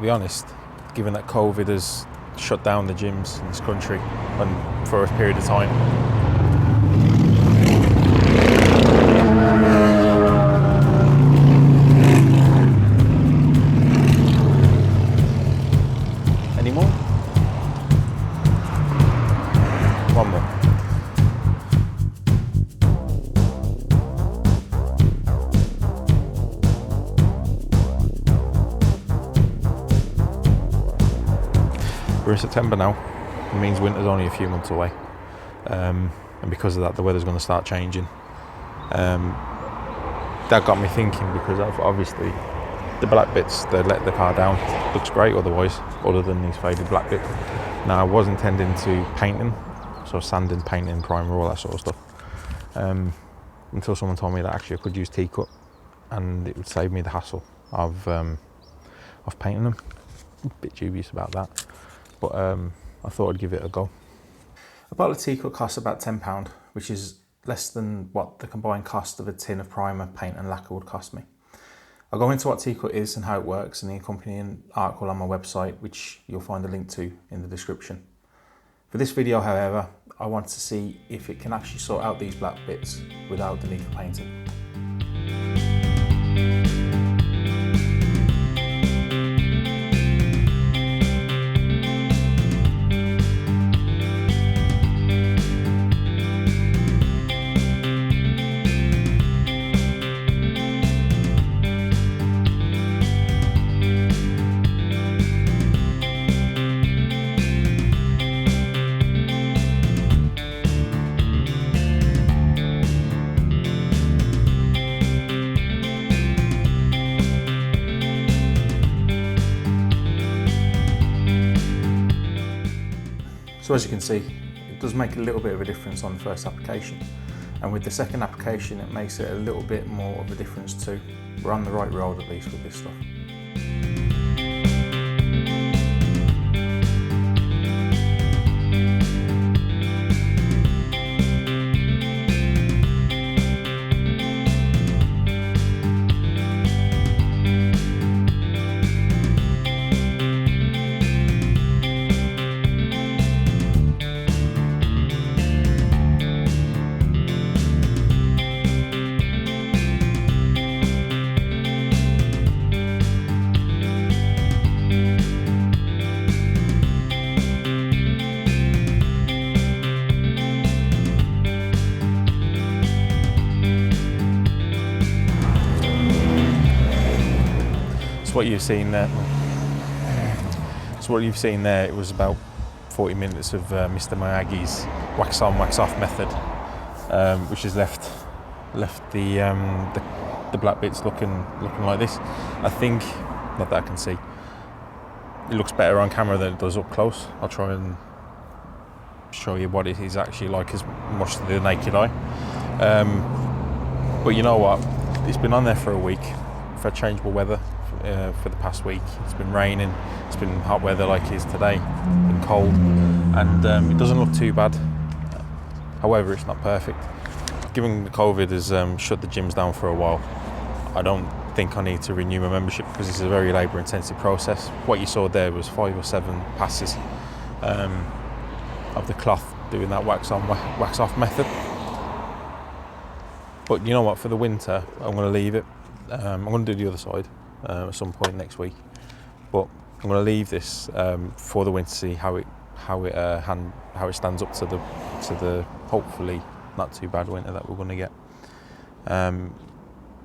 be honest, given that COVID has shut down the gyms in this country and for a period of time. Any more? One more. We're in September now. It means winter's only a few months away, and because of that, the weather's going to start changing. That got me thinking, because obviously the black bits, they let the car down. Looks great otherwise, other than these faded black bits. Now, I was intending to paint them, so sanding, painting, primer, all that sort of stuff. Until someone told me that actually I could use T-cut, and it would save me the hassle of painting them. A bit dubious about that. But I thought I'd give it a go. A bottle of T-cut costs about £10, which is less than what the combined cost of a tin of primer, paint and lacquer would cost me. I'll go into what T-cut is and how it works in the accompanying article on my website, which you'll find a link to in the description. For this video, however, I want to see if it can actually sort out these black bits without the need for painting. So as you can see, it does make a little bit of a difference on the first application. And with the second application, it makes it a little bit more of a difference too. We're on the right road at least with this stuff. What you've seen there. So what you've seen there, it was about 40 minutes of Mr. Miyagi's wax on, wax off method, which has left the black bits looking like this. I think, not that I can see, it looks better on camera than it does up close. I'll try and show you what it is actually like as much to the naked eye. But you know what? It's been on there for a week. We've had changeable weather for the past week. It's been raining, it's been hot weather like it is today, it's been cold, and it doesn't look too bad. However, it's not perfect. Given the COVID has shut the gyms down for a while, I don't think I need to renew my membership because it's a very labour intensive process. What you saw there was 5 or 7 passes of the cloth doing that wax on, wax off method. But you know what, for the winter, I'm going to leave it. I'm going to do the other side at some point next week, but I'm going to leave this for the winter to see how it stands up to the hopefully not too bad winter that we're going to get, and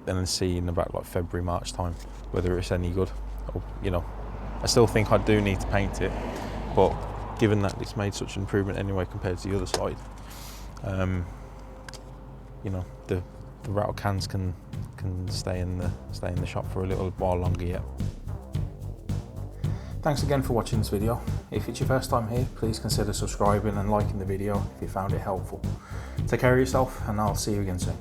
then see in about like February, March time whether it's any good. Or, you know, I still think I do need to paint it, but given that it's made such an improvement anyway compared to the other side, you know, the rattle cans can stay in the shop for a little while longer yet. Thanks again for watching this video. If it's your first time here, please consider subscribing and liking the video if you found it helpful. Take care of yourself, and I'll see you again soon.